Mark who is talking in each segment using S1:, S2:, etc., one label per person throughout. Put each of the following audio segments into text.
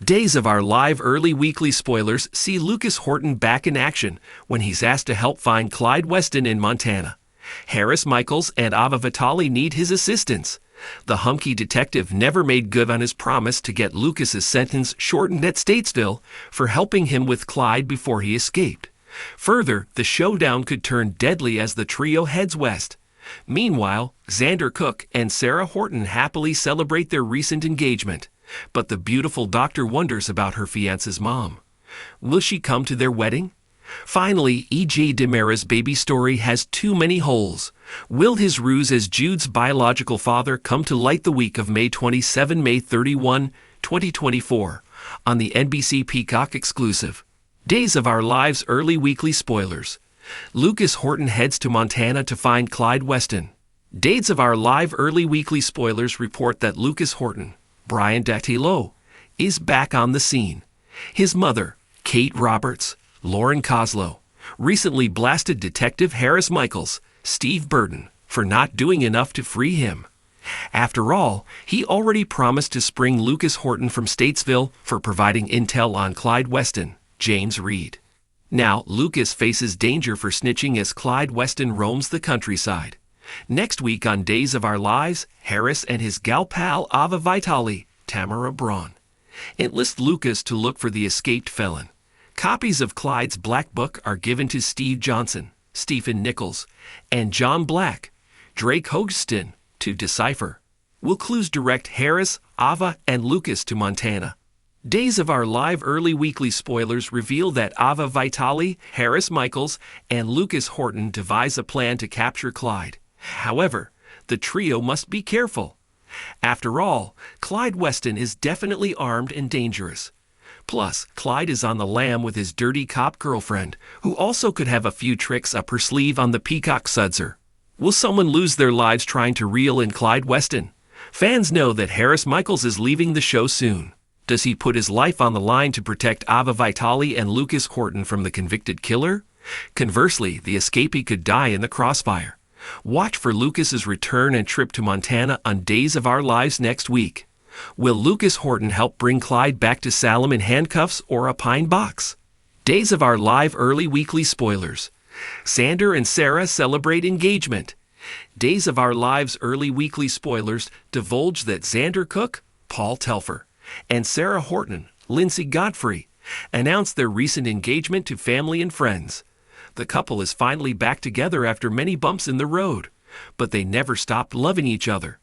S1: Days of our live early weekly spoilers see Lucas Horton back in action when he's asked to help find Clyde Weston in Montana. Harris Michaels and Ava Vitali need his assistance. The hunky detective never made good on his promise to get Lucas's sentence shortened at Statesville for helping him with Clyde before he escaped. Further, the showdown could turn deadly as the trio heads west. Meanwhile, Xander Cook and Sarah Horton happily celebrate their recent engagement. But the beautiful doctor wonders about her fiance's mom. Will she come to their wedding? Finally, E.J. DiMera's baby story has too many holes. Will his ruse as Jude's biological father come to light the week of May 31, 2024, on the NBC Peacock exclusive? Days of Our Lives early weekly spoilers. Lucas Horton heads to Montana to find Clyde Weston. Days of Our Live early weekly spoilers report that Lucas Horton, Brian Dattilo, is back on the scene. His mother, Kate Roberts, Lauren Koslow, recently blasted Detective Harris Michaels, Steve Burton, for not doing enough to free him. After all, he already promised to spring Lucas Horton from Statesville for providing intel on Clyde Weston, James Reed. Now, Lucas faces danger for snitching as Clyde Weston roams the countryside. Next week on Days of Our Lives, Harris and his gal pal Ava Vitali, Tamara Braun, enlist Lucas to look for the escaped felon. Copies of Clyde's Black Book are given to Steve Johnson, Stephen Nichols, and John Black, Drake Hogston, to decipher. Will clues direct Harris, Ava, and Lucas to Montana? Days of Our Live early weekly spoilers reveal that Ava Vitali, Harris Michaels, and Lucas Horton devise a plan to capture Clyde. However, the trio must be careful. After all, Clyde Weston is definitely armed and dangerous. Plus, Clyde is on the lam with his dirty cop girlfriend, who also could have a few tricks up her sleeve on the Peacock Sudzer. Will someone lose their lives trying to reel in Clyde Weston? Fans know that Harris Michaels is leaving the show soon. Does he put his life on the line to protect Ava Vitali and Lucas Horton from the convicted killer? Conversely, the escapee could die in the crossfire. Watch for Lucas's return and trip to Montana on Days of Our Lives next week. Will Lucas Horton help bring Clyde back to Salem in handcuffs or a pine box? Days of Our Live early weekly spoilers. Xander and Sarah celebrate engagement. Days of Our Lives early weekly spoilers divulge that Xander Cook, Paul Telfer, and Sarah Horton, Lindsay Godfrey, announced their recent engagement to family and friends. The couple is finally back together after many bumps in the road, but they never stopped loving each other.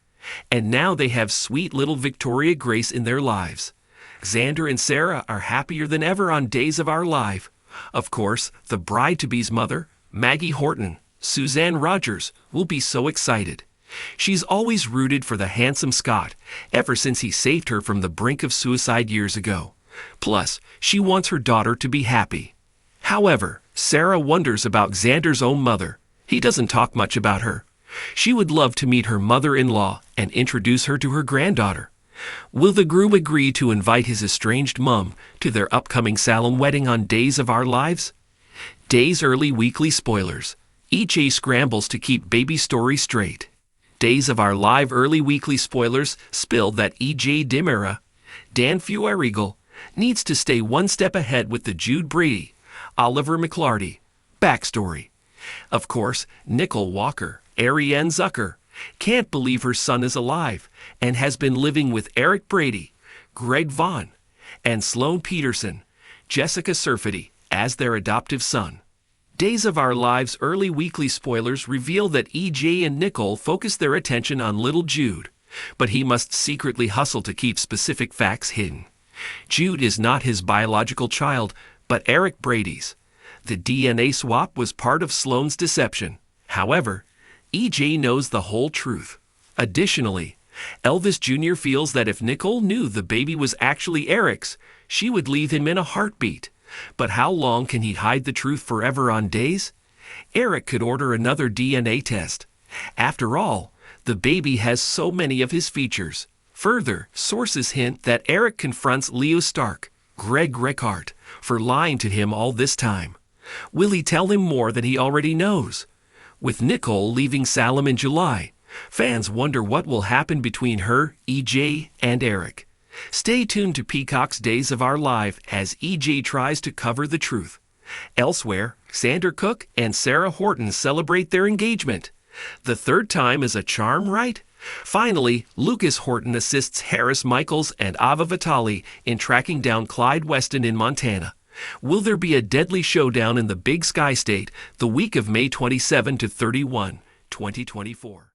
S1: And now they have sweet little Victoria Grace in their lives. Xander and Sarah are happier than ever on Days of Our Life. Of course, the bride-to-be's mother, Maggie Horton, Suzanne Rogers, will be so excited. She's always rooted for the handsome Scott, ever since he saved her from the brink of suicide years ago. Plus, she wants her daughter to be happy. However, Sarah wonders about Xander's own mother. He doesn't talk much about her. She would love to meet her mother-in-law and introduce her to her granddaughter. Will the groom agree to invite his estranged mom to their upcoming Salem wedding on Days of Our Lives? Days early weekly spoilers. E.J. scrambles to keep baby story straight. Days of Our Live early weekly spoilers spill that E.J. DiMera, Dan Feuerriegel, needs to stay one step ahead with the Jude Brady, Oliver McLarty backstory. Of course, Nicole Walker, Ariane Zucker, can't believe her son is alive and has been living with Eric Brady, Greg Vaughn, and Sloan Peterson, Jessica Surfety, as their adoptive son. Days of Our Lives early weekly spoilers reveal that E.J. and Nicole focus their attention on little Jude, but he must secretly hustle to keep specific facts hidden. Jude is not his biological child, but Eric Brady's. The DNA swap was part of Sloan's deception. However, E.J. knows the whole truth. Additionally, Elvis Jr. feels that if Nicole knew the baby was actually Eric's, she would leave him in a heartbeat. But how long can he hide the truth forever on Days? Eric could order another DNA test. After all, the baby has so many of his features. Further, sources hint that Eric confronts Leo Stark, Greg Reckart, for lying to him all this time. Will he tell him more than he already knows? With Nicole leaving Salem in July, fans wonder what will happen between her, E.J., and Eric. Stay tuned to Peacock's Days of Our Life as EG tries to cover the truth. Elsewhere, Sander Cook and Sarah Horton celebrate their engagement. The third time is a charm, right? Finally, Lucas Horton assists Harris Michaels and Ava Vitale in tracking down Clyde Weston in Montana. Will there be a deadly showdown in the Big Sky State the week of May 27 to 31, 2024?